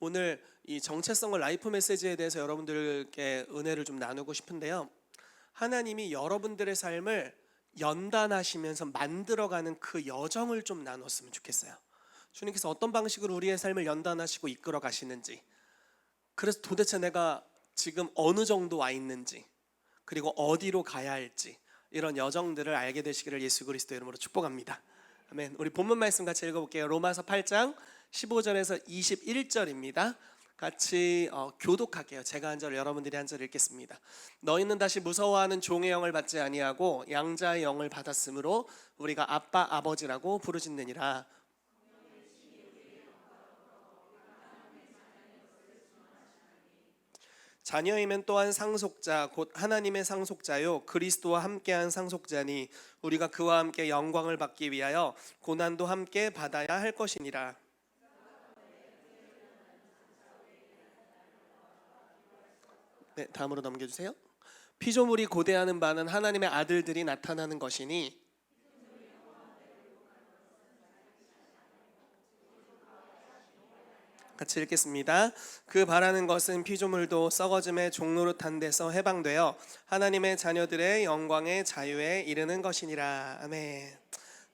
오늘 이 정체성과 라이프 메시지에 대해서 여러분들께 은혜를 좀 나누고 싶은데요. 하나님이 여러분들의 삶을 연단하시면서 만들어가는 그 여정을 좀 나눴으면 좋겠어요. 주님께서 어떤 방식으로 우리의 삶을 연단하시고 이끌어 가시는지, 그래서 도대체 내가 지금 어느 정도 와 있는지, 그리고 어디로 가야 할지, 이런 여정들을 알게 되시기를 예수 그리스도 이름으로 축복합니다. 아멘. 우리 본문 말씀 같이 읽어볼게요. 로마서 8장 15절에서 21절입니다. 같이 교독할게요. 제가 한 절, 여러분들이 한 절 읽겠습니다. 너희는 다시 무서워하는 종의 영을 받지 아니하고 양자의 영을 받았으므로 우리가 아빠 아버지라고 부르짖느니라. 자녀이면 또한 상속자 곧 하나님의 상속자요 그리스도와 함께한 상속자니 우리가 그와 함께 영광을 받기 위하여 고난도 함께 받아야 할 것이니라. 네, 다음으로 넘겨주세요. 피조물이 고대하는 바는 하나님의 아들들이 나타나는 것이니 같이 읽겠습니다. 그 바라는 것은 피조물도 썩어짐의 종노릇한 데서 해방되어 하나님의 자녀들의 영광의 자유에 이르는 것이니라. 아멘.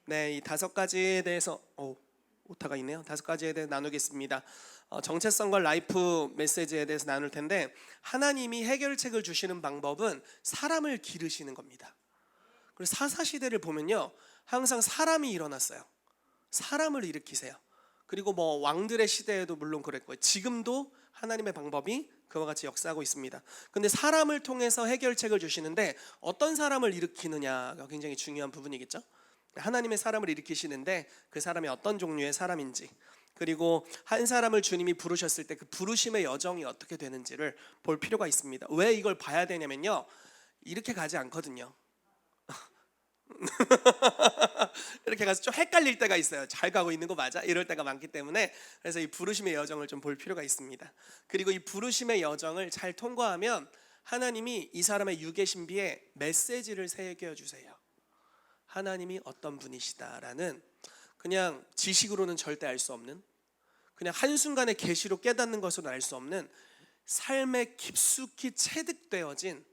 네, 이 다섯 가지에 대해서 오타가 있네요. 다섯 가지에 대해 나누겠습니다. 정체성과 라이프 메시지에 대해서 나눌 텐데, 하나님이 해결책을 주시는 방법은 사람을 기르시는 겁니다. 그래서 사사시대를 보면요, 항상 사람이 일어났어요. 사람을 일으키세요. 그리고 왕들의 시대에도 물론 그랬고요. 지금도 하나님의 방법이 그와 같이 역사하고 있습니다. 근데 사람을 통해서 해결책을 주시는데 어떤 사람을 일으키느냐가 굉장히 중요한 부분이겠죠. 하나님의 사람을 일으키시는데 그 사람이 어떤 종류의 사람인지, 그리고 한 사람을 주님이 부르셨을 때 그 부르심의 여정이 어떻게 되는지를 볼 필요가 있습니다. 왜 이걸 봐야 되냐면요, 이렇게 가지 않거든요. 이렇게 가서 좀 헷갈릴 때가 있어요. 잘 가고 있는 거 맞아? 이럴 때가 많기 때문에, 그래서 이 부르심의 여정을 좀 볼 필요가 있습니다. 그리고 이 부르심의 여정을 잘 통과하면 하나님이 이 사람의 유괴 신비에 메시지를 새겨 주세요. 하나님이 어떤 분이시다라는, 그냥 지식으로는 절대 알 수 없는, 그냥 한순간에 계시로 깨닫는 것으로는 알 수 없는 삶에 깊숙이 체득되어진,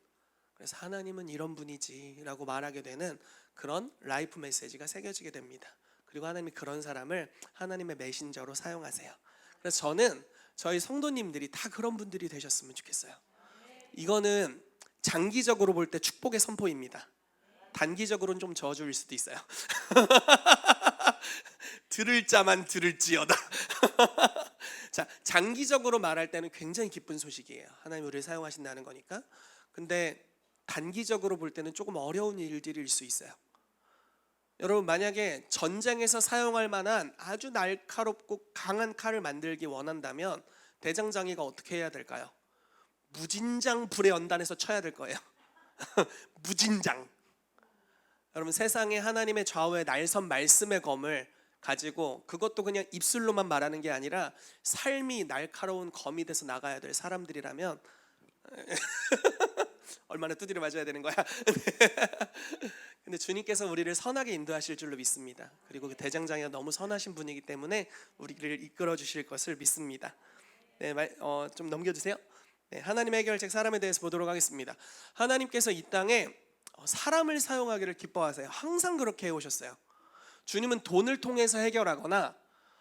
그래서 하나님은 이런 분이지 라고 말하게 되는 그런 라이프 메시지가 새겨지게 됩니다. 그리고 하나님이 그런 사람을 하나님의 메신저로 사용하세요. 그래서 저는 저희 성도님들이 다 그런 분들이 되셨으면 좋겠어요. 이거는 장기적으로 볼 때 축복의 선포입니다. 단기적으로는 좀 저주일 수도 있어요. 들을 자만 들을지어다. 자, 장기적으로 말할 때는 굉장히 기쁜 소식이에요. 하나님 우리를 사용하신다는 거니까. 근데 단기적으로 볼 때는 조금 어려운 일들일 수 있어요. 여러분, 만약에 전쟁에서 사용할 만한 아주 날카롭고 강한 칼을 만들기 원한다면 대장장이가 어떻게 해야 될까요? 무진장 불의 연단에서 쳐야 될 거예요. 무진장. 여러분, 세상에 하나님의 좌우에 날선 말씀의 검을 가지고, 그것도 그냥 입술로만 말하는 게 아니라 삶이 날카로운 검이 돼서 나가야 될 사람들이라면 얼마나 두드려 맞아야 되는 거야. 근데 주님께서 우리를 선하게 인도하실 줄로 믿습니다. 그리고 그 대장장이가 너무 선하신 분이기 때문에 우리를 이끌어 주실 것을 믿습니다. 네, 좀 넘겨주세요. 네, 하나님의 해결책 사람에 대해서 보도록 하겠습니다. 하나님께서 이 땅에 사람을 사용하기를 기뻐하세요. 항상 그렇게 해오셨어요. 주님은 돈을 통해서 해결하거나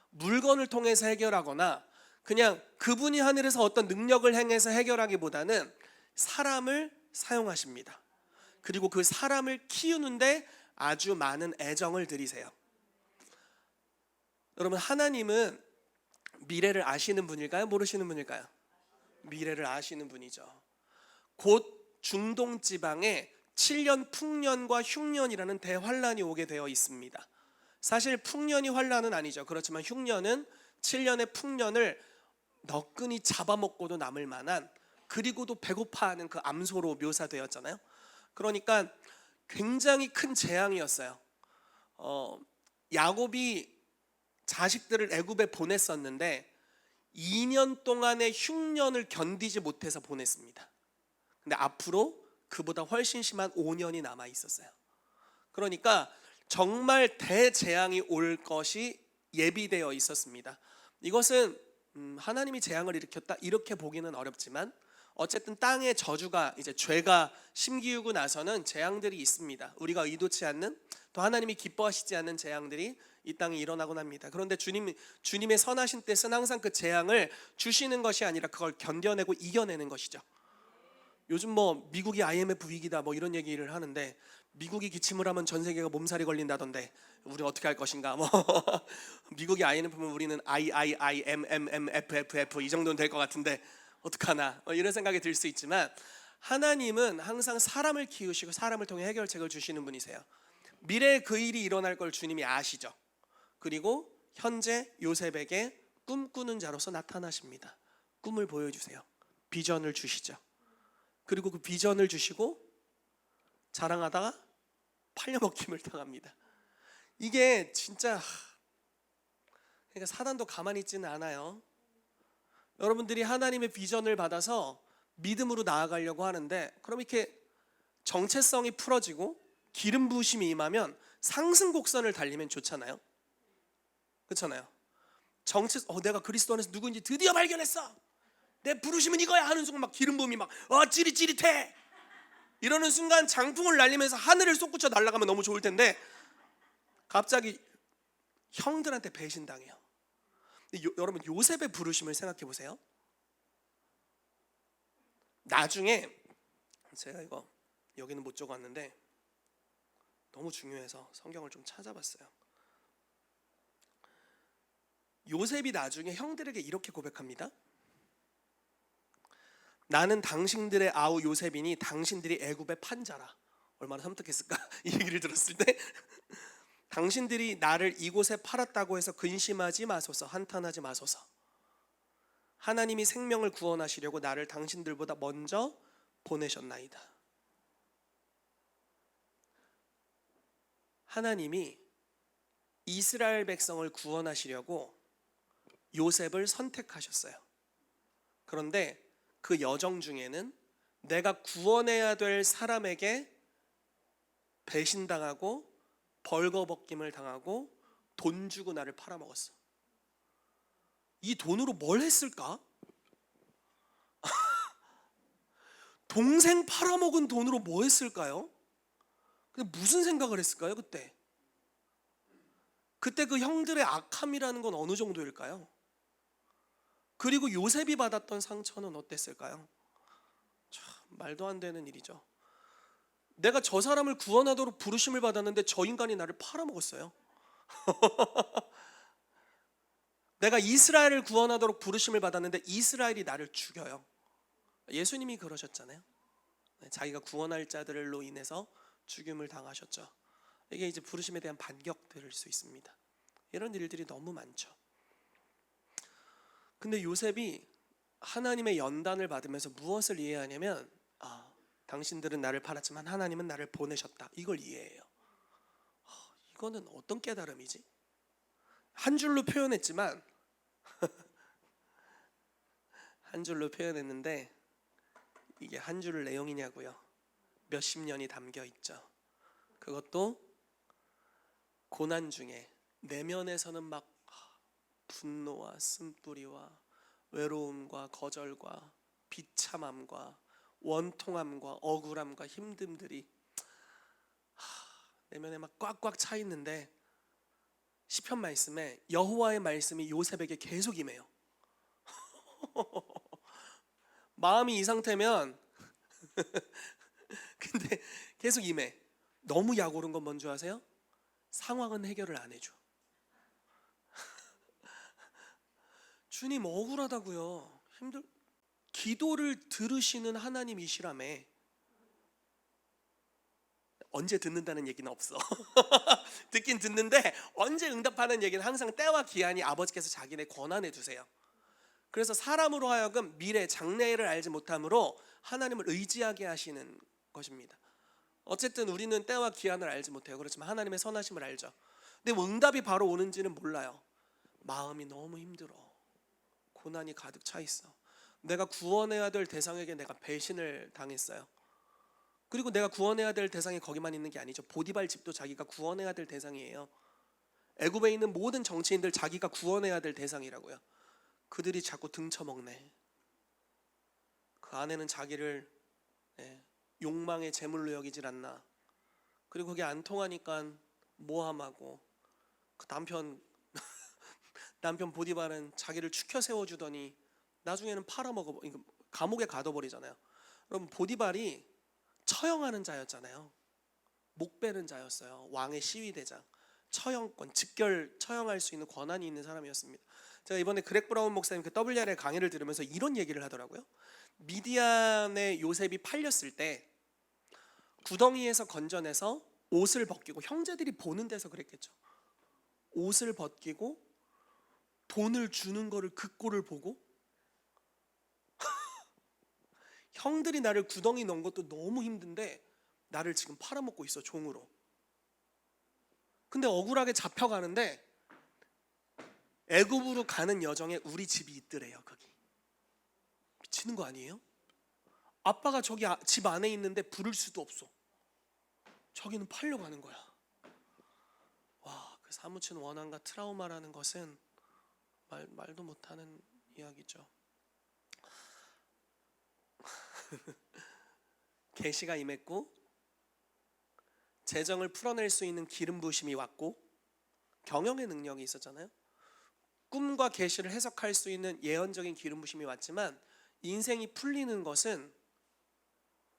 물건을 통해서 해결하거나 그냥 그분이 하늘에서 어떤 능력을 행해서 해결하기보다는 사람을 사용하십니다. 그리고 그 사람을 키우는데 아주 많은 애정을 들이세요. 여러분, 하나님은 미래를 아시는 분일까요? 모르시는 분일까요? 미래를 아시는 분이죠. 곧 중동 지방에 7년 풍년과 흉년이라는 대환란이 오게 되어 있습니다. 사실 풍년이 환란은 아니죠. 그렇지만 흉년은 7년의 풍년을 너끈히 잡아먹고도 남을 만한, 그리고도 배고파하는 그 암소로 묘사되었잖아요. 그러니까 굉장히 큰 재앙이었어요. 야곱이 자식들을 애굽에 보냈었는데 2년 동안의 흉년을 견디지 못해서 보냈습니다. 근데 앞으로 그보다 훨씬 심한 5년이 남아 있었어요. 그러니까 정말 대재앙이 올 것이 예비되어 있었습니다. 이것은 하나님이 재앙을 일으켰다 이렇게 보기는 어렵지만 어쨌든 땅의 저주가 이제 죄가 심기우고 나서는 재앙들이 있습니다. 우리가 의도치 않는 또 하나님이 기뻐하시지 않는 재앙들이 이 땅에 일어나곤 합니다. 그런데 주님의 선하신 뜻은 항상 그 재앙을 주시는 것이 아니라 그걸 견뎌내고 이겨내는 것이죠. 요즘 뭐 미국이 IMF 위기다 뭐 이런 얘기를 하는데 미국이 기침을 하면 전 세계가 몸살이 걸린다던데 우리 어떻게 할 것인가 뭐 미국이 IMF면 우리는 IIIMMMFFF 이 정도는 될 것 같은데 어떡하나 이런 생각이 들 수 있지만 하나님은 항상 사람을 키우시고 사람을 통해 해결책을 주시는 분이세요. 미래에 그 일이 일어날 걸 주님이 아시죠. 그리고 현재 요셉에게 꿈꾸는 자로서 나타나십니다. 꿈을 보여주세요. 비전을 주시죠. 그리고 그 비전을 주시고 자랑하다가 팔려먹힘을 당합니다. 이게 진짜 그러니까 사단도 가만히 있지는 않아요. 여러분들이 하나님의 비전을 받아서 믿음으로 나아가려고 하는데 그럼 이렇게 정체성이 풀어지고 기름 부으심이 임하면 상승 곡선을 달리면 좋잖아요. 그렇잖아요. 내가 그리스도 안에서 누구인지 드디어 발견했어. 내 부르심은 이거야 하는 순간 막 기름 부음이 막 찌릿찌릿해. 이러는 순간 장풍을 날리면서 하늘을 솟구쳐 날아가면 너무 좋을 텐데 갑자기 형들한테 배신당해요. 여러분 요셉의 부르심을 생각해 보세요. 나중에 제가 이거 여기는 못 적어왔는데 너무 중요해서 성경을 좀 찾아봤어요. 요셉이 나중에 형들에게 이렇게 고백합니다. 나는 당신들의 아우 요셉이니 당신들이 애굽의 판자라. 얼마나 섬뜩했을까 이 얘기를 들었을 때. 당신들이 나를 이곳에 팔았다고 해서 근심하지 마소서, 한탄하지 마소서. 하나님이 생명을 구원하시려고 나를 당신들보다 먼저 보내셨나이다. 하나님이 이스라엘 백성을 구원하시려고 요셉을 선택하셨어요. 그런데 그 여정 중에는 내가 구원해야 될 사람에게 배신당하고 벌거벗김을 당하고 돈 주고 나를 팔아먹었어. 이 돈으로 뭘 했을까? 동생 팔아먹은 돈으로 뭐 했을까요? 근데 무슨 생각을 했을까요? 그때 그 형들의 악함이라는 건 어느 정도일까요? 그리고 요셉이 받았던 상처는 어땠을까요? 참 말도 안 되는 일이죠. 내가 저 사람을 구원하도록 부르심을 받았는데 저 인간이 나를 팔아먹었어요. 내가 이스라엘을 구원하도록 부르심을 받았는데 이스라엘이 나를 죽여요. 예수님이 그러셨잖아요. 자기가 구원할 자들로 인해서 죽임을 당하셨죠. 이게 이제 부르심에 대한 반격들일 수 있습니다. 이런 일들이 너무 많죠. 근데 요셉이 하나님의 연단을 받으면서 무엇을 이해하냐면 당신들은 나를 팔았지만 하나님은 나를 보내셨다. 이걸 이해해요. 이거는 어떤 깨달음이지? 한 줄로 표현했지만 한 줄로 표현했는데 이게 한 줄 내용이냐고요? 몇십 년이 담겨 있죠. 그것도 고난 중에 내면에서는 막 분노와 쓴뿌리와 외로움과 거절과 비참함과 원통함과 억울함과 힘듦들이 내면에 막 꽉꽉 차 있는데 시편 말씀에 여호와의 말씀이 요셉에게 계속 임해요. 마음이 이 상태면 근데 계속 임해. 너무 약 오른 건 뭔지 아세요? 상황은 해결을 안 해줘. 주님 억울하다고요. 기도를 들으시는 하나님이시라며. 언제 듣는다는 얘기는 없어. 듣긴 듣는데 언제 응답하는 얘기는 항상 때와 기한이 아버지께서 자기네 권한해 두세요. 그래서 사람으로 하여금 미래 장래를 알지 못함으로 하나님을 의지하게 하시는 것입니다. 어쨌든 우리는 때와 기한을 알지 못해요. 그렇지만 하나님의 선하심을 알죠. 근데 응답이 바로 오는지는 몰라요. 마음이 너무 힘들어. 고난이 가득 차 있어. 내가 구원해야 될 대상에게 내가 배신을 당했어요. 그리고 내가 구원해야 될 대상이 거기만 있는 게 아니죠. 보디발 집도 자기가 구원해야 될 대상이에요. 애굽에 있는 모든 정치인들 자기가 구원해야 될 대상이라고요. 그들이 자꾸 등쳐먹네. 그 아내는 자기를 욕망의 제물로 여기질 않나. 그리고 그게 안 통하니까 모함하고, 그 남편 보디발은 자기를 추켜 세워주더니 나중에는 팔아먹어, 감옥에 가둬버리잖아요. 여러분, 보디발이 처형하는 자였잖아요. 목베는 자였어요. 왕의 시위대장, 처형권, 직결 처형할 수 있는 권한이 있는 사람이었습니다. 제가 이번에 그렉 브라운 목사님 그 WR의 강의를 들으면서 이런 얘기를 하더라고요. 미디안의 요셉이 팔렸을 때 구덩이에서 건져내서 옷을 벗기고, 형제들이 보는 데서 그랬겠죠. 옷을 벗기고 돈을 주는 거를 그 꼴을 보고 형들이 나를 구덩이 넣은 것도 너무 힘든데 나를 지금 팔아먹고 있어, 종으로. 근데 억울하게 잡혀가는데 애굽으로 가는 여정에 우리 집이 있더래요. 거기 미치는 거 아니에요? 아빠가 저기 집 안에 있는데 부를 수도 없어. 저기는 팔려가는 거야. 와, 그 사무친 원한과 트라우마라는 것은 말도 못하는 이야기죠. 계시가 임했고 재정을 풀어낼 수 있는 기름 부심이 왔고 경영의 능력이 있었잖아요. 꿈과 계시를 해석할 수 있는 예언적인 기름 부심이 왔지만 인생이 풀리는 것은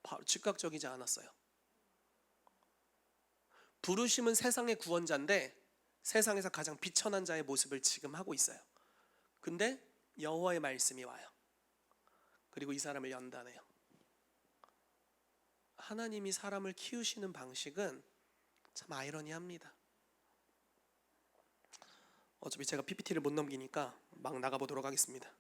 바로 즉각적이지 않았어요. 부르심은 세상의 구원자인데 세상에서 가장 비천한 자의 모습을 지금 하고 있어요. 근데 여호와의 말씀이 와요. 그리고 이 사람을 연단해요. 하나님이 사람을 키우시는 방식은 참 아이러니합니다. 어차피 제가 PPT를 못 넘기니까 막 나가보도록 하겠습니다.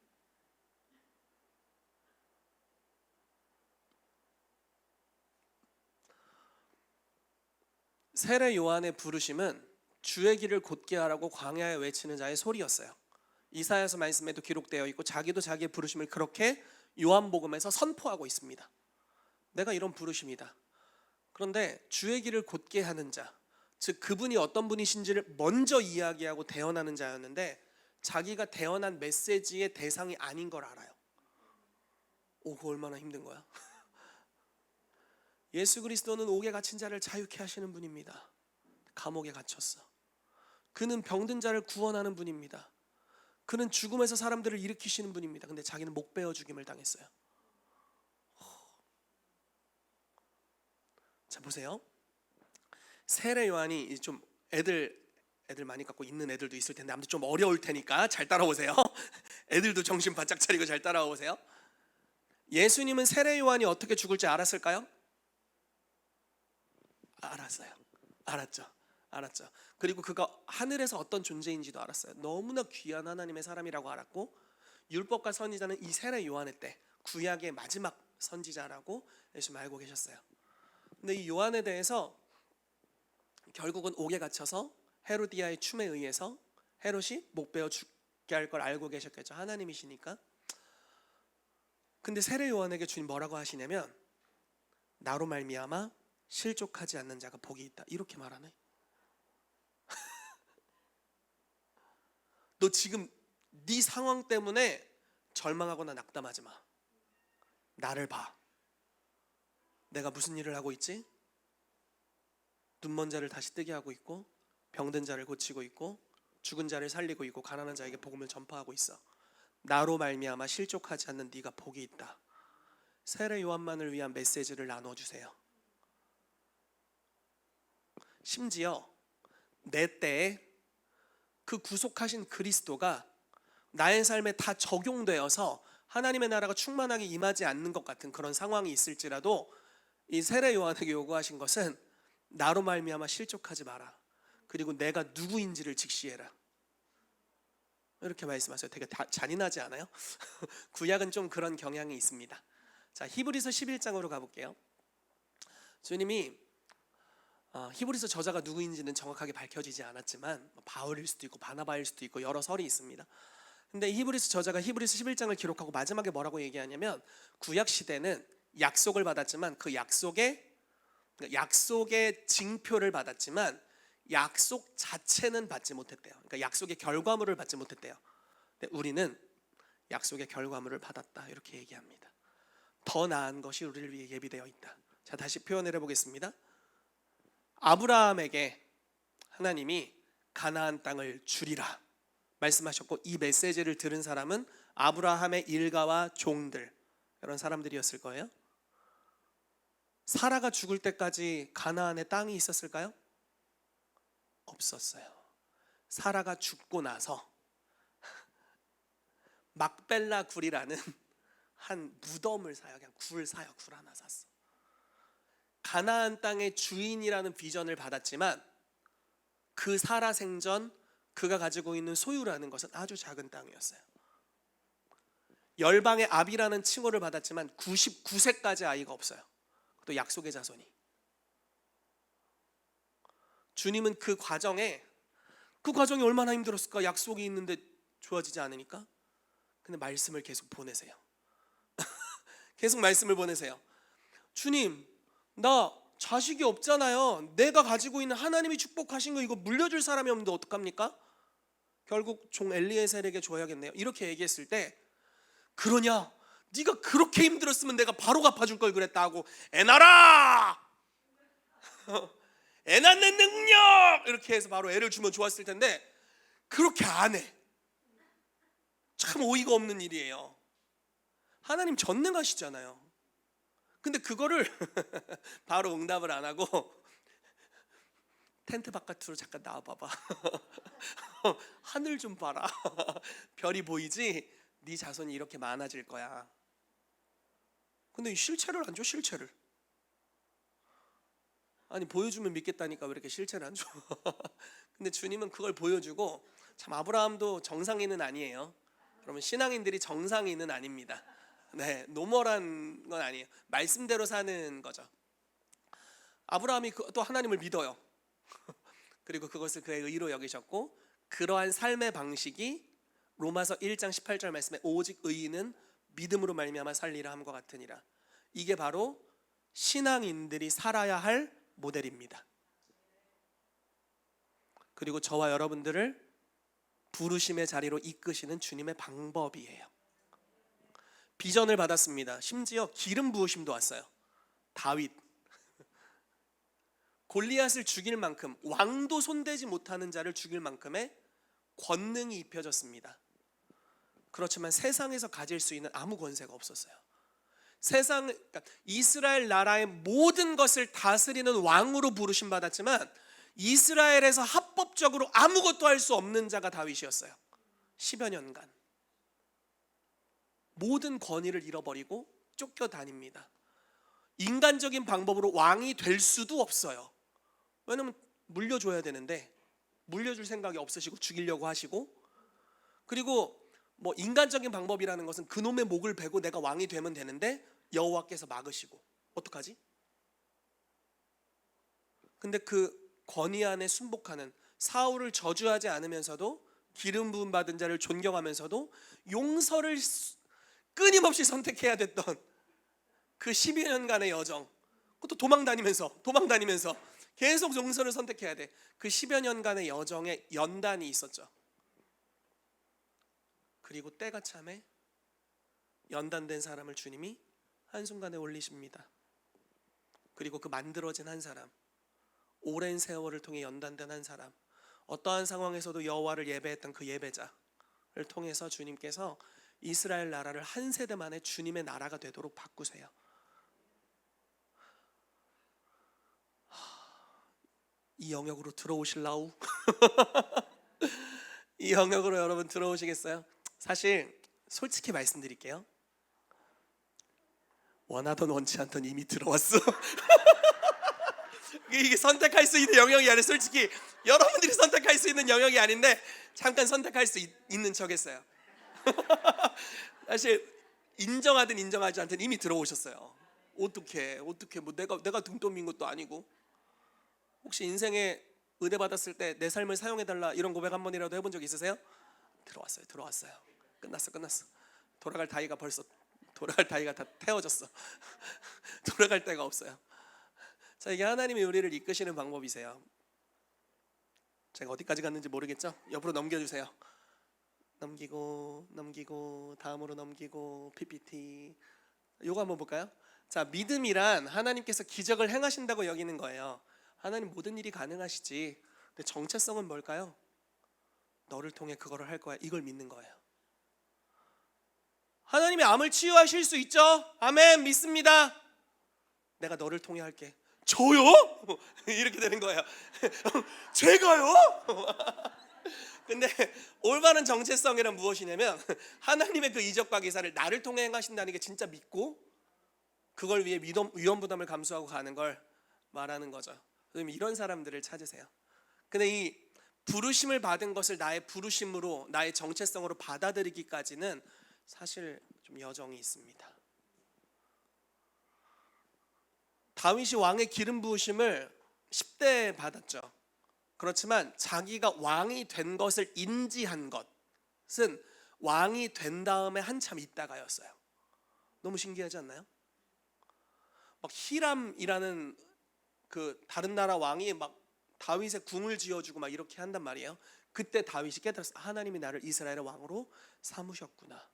세례 요한의 부르심은 주의 길을 곧게 하라고 광야에 외치는 자의 소리였어요. 이사야서 말씀에도 기록되어 있고 자기도 자기의 부르심을 그렇게 요한복음에서 선포하고 있습니다. 내가 이런 부르심이다. 그런데 주의 길을 곧게 하는 자, 즉 그분이 어떤 분이신지를 먼저 이야기하고 대언하는 자였는데 자기가 대언한 메시지의 대상이 아닌 걸 알아요. 그거 얼마나 힘든 거야. 예수 그리스도는 옥에 갇힌 자를 자유케 하시는 분입니다. 감옥에 갇혔어. 그는 병든 자를 구원하는 분입니다. 그는 죽음에서 사람들을 일으키시는 분입니다. 근데 자기는 목 베어 죽임을 당했어요. 자, 보세요. 세례 요한이 좀 애들 많이 갖고 있는 애들도 있을 텐데 아무튼 좀 어려울 테니까 잘 따라오세요. 애들도 정신 바짝 차리고 잘 따라오세요. 예수님은 세례 요한이 어떻게 죽을지 알았을까요? 알았죠. 그리고 그가 하늘에서 어떤 존재인지도 알았어요. 너무나 귀한 하나님의 사람이라고 알았고, 율법과 선지자는 이 세례 요한의 때 구약의 마지막 선지자라고 예수님 알고 계셨어요. 근데 이 요한에 대해서 결국은 옥에 갇혀서 헤로디아의 춤에 의해서 헤롯이 목 베어 죽게 할 걸 알고 계셨겠죠. 하나님이시니까. 근데 세례 요한에게 주님 뭐라고 하시냐면 나로 말미암아 실족하지 않는 자가 복이 있다, 이렇게 말하네. 너 지금 네 상황 때문에 절망하거나 낙담하지 마. 나를 봐. 내가 무슨 일을 하고 있지? 눈먼 자를 다시 뜨게 하고 있고, 병든 자를 고치고 있고, 죽은 자를 살리고 있고, 가난한 자에게 복음을 전파하고 있어. 나로 말미암아 실족하지 않는 네가 복이 있다. 세례 요한만을 위한 메시지를 나눠주세요. 심지어 내 때에 그 구속하신 그리스도가 나의 삶에 다 적용되어서 하나님의 나라가 충만하게 임하지 않는 것 같은 그런 상황이 있을지라도 이 세례 요한에게 요구하신 것은 나로 말미암아 실족하지 마라. 그리고 내가 누구인지를 직시해라. 이렇게 말씀하세요. 되게 잔인하지 않아요? 구약은 좀 그런 경향이 있습니다. 자, 히브리서 11장으로 가볼게요. 주님이 히브리서 저자가 누구인지는 정확하게 밝혀지지 않았지만 바울일 수도 있고 바나바일 수도 있고 여러 설이 있습니다. 근데 히브리서 저자가 히브리서 11장을 기록하고 마지막에 뭐라고 얘기하냐면 구약 시대는 약속을 받았지만 그 약속의 징표를 받았지만 약속 자체는 받지 못했대요. 그러니까 약속의 결과물을 받지 못했대요. 근데 우리는 약속의 결과물을 받았다. 이렇게 얘기합니다. 더 나은 것이 우리를 위해 예비되어 있다. 자, 다시 표현을 해보겠습니다. 아브라함에게 하나님이 가나안 땅을 주리라 말씀하셨고, 이 메시지를 들은 사람은 아브라함의 일가와 종들, 이런 사람들이었을 거예요. 사라가 죽을 때까지 가나안에 땅이 있었을까요? 없었어요. 사라가 죽고 나서 막벨라 굴이라는 한 무덤을 사요. 그냥 굴 사요. 굴 하나 샀어. 가나안 땅의 주인이라는 비전을 받았지만 그 사라 생전 그가 가지고 있는 소유라는 것은 아주 작은 땅이었어요. 열방의 아비라는 칭호를 받았지만 99세까지 아이가 없어요. 또 약속의 자손이. 주님은 그 과정이 얼마나 힘들었을까? 약속이 있는데 좋아지지 않으니까. 근데 말씀을 계속 보내세요. 계속 말씀을 보내세요. 주님, 나 자식이 없잖아요. 내가 가지고 있는 하나님이 축복하신 거 이거 물려줄 사람이 없는데 어떡합니까? 결국 종 엘리에셀에게 줘야겠네요. 이렇게 얘기했을 때, 그러냐? 네가 그렇게 힘들었으면 내가 바로 갚아줄 걸 그랬다 하고, 애나라! 애 낳는 능력! 이렇게 해서 바로 애를 주면 좋았을 텐데 그렇게 안 해. 참 어이가 없는 일이에요. 하나님 전능하시잖아요. 근데 그거를 바로 응답을 안 하고 텐트 바깥으로 잠깐 나와봐봐. 하늘 좀 봐라. 별이 보이지? 네 자손이 이렇게 많아질 거야. 근데 실체를 안 줘. 실체를. 아니 보여주면 믿겠다니까 왜 이렇게 실체를 안 줘? 근데 주님은 그걸 보여주고, 참 아브라함도 정상인은 아니에요. 그러면 신앙인들이 정상인은 아닙니다. 네, 노멀한 건 아니에요. 말씀대로 사는 거죠. 아브라함이 또 하나님을 믿어요. 그리고 그것을 그의 의로 여기셨고, 그러한 삶의 방식이 로마서 1장 18절 말씀에 오직 의인은 믿음으로 말미암아 살리라 함과 같으니라. 이게 바로 신앙인들이 살아야 할 모델입니다. 그리고 저와 여러분들을 부르심의 자리로 이끄시는 주님의 방법이에요. 비전을 받았습니다. 심지어 기름 부으심도 왔어요. 다윗, 골리앗을 죽일 만큼, 왕도 손대지 못하는 자를 죽일 만큼의 권능이 입혀졌습니다. 그렇지만 세상에서 가질 수 있는 아무 권세가 없었어요. 그러니까 이스라엘 나라의 모든 것을 다스리는 왕으로 부르심 받았지만 이스라엘에서 합법적으로 아무것도 할 수 없는 자가 다윗이었어요. 10여 년간 모든 권위를 잃어버리고 쫓겨다닙니다. 인간적인 방법으로 왕이 될 수도 없어요. 왜냐면 물려줘야 되는데 물려줄 생각이 없으시고 죽이려고 하시고, 그리고 뭐 인간적인 방법이라는 것은 그놈의 목을 베고 내가 왕이 되면 되는데 여호와께서 막으시고 어떡하지? 근데 그 권위 안에 순복하는, 사울을 저주하지 않으면서도 기름 부음 받은 자를 존경하면서도 용서를 끊임없이 선택해야 됐던 그 12여 년간의 여정, 그것도 도망다니면서 계속 용서를 선택해야 돼. 그 10여 년간의 여정에 연단이 있었죠. 그리고 때가 참에 연단된 사람을 주님이 한순간에 올리십니다. 그리고 그 만들어진 한 사람, 오랜 세월을 통해 연단된 한 사람, 어떠한 상황에서도 여호와를 예배했던 그 예배자를 통해서 주님께서 이스라엘 나라를 한 세대 만에 주님의 나라가 되도록 바꾸세요. 이 영역으로 들어오실라우? 이 영역으로 여러분 들어오시겠어요? 사실 솔직히 말씀드릴게요. 원하던 원치 않던 이미 들어왔어. 이게 선택할 수 있는 영역이 아니라, 솔직히 여러분들이 선택할 수 있는 영역이 아닌데 잠깐 선택할 수 있는 척했어요. 사실 인정하든 인정하지 않든 이미 들어오셨어요. 어떻게 뭐 내가 등떠민 것도 아니고. 혹시 인생에 은혜 받았을 때 내 삶을 사용해달라 이런 고백 한 번이라도 해본 적 있으세요? 들어왔어요. 끝났어. 돌아갈 다이가 다 태워졌어. 돌아갈 데가 없어요. 자, 이게 하나님이 우리를 이끄시는 방법이세요. 제가 어디까지 갔는지 모르겠죠? 옆으로 넘겨주세요. 넘기고 다음으로 넘기고 PPT. 요거 한번 볼까요? 자, 믿음이란 하나님께서 기적을 행하신다고 여기는 거예요. 하나님 모든 일이 가능하시지. 근데 정체성은 뭘까요? 너를 통해 그거를 할 거야. 이걸 믿는 거예요. 하나님이 암을 치유하실 수 있죠? 아멘, 믿습니다. 내가 너를 통해 할게. 저요? 이렇게 되는 거예요. 제가요? 근데 올바른 정체성이란 무엇이냐면 하나님의 그 이적과 기사를 나를 통해 행하신다는 게 진짜 믿고 그걸 위해 위험 부담을 감수하고 가는 걸 말하는 거죠. 이런 사람들을 찾으세요. 근데 이 부르심을 받은 것을 나의 부르심으로, 나의 정체성으로 받아들이기까지는 사실 좀 여정이 있습니다. 다윗이 왕의 기름 부으심을 10대에 받았죠. 그렇지만 자기가 왕이 된 것을 인지한 것은 왕이 된 다음에 한참 있다가였어요. 너무 신기하지 않나요? 막 히람이라는 그 다른 나라 왕이 막 다윗의 궁을 지어주고 막 이렇게 한단 말이에요. 그때 다윗이 깨달았어. 하나님이 나를 이스라엘의 왕으로 삼으셨구나.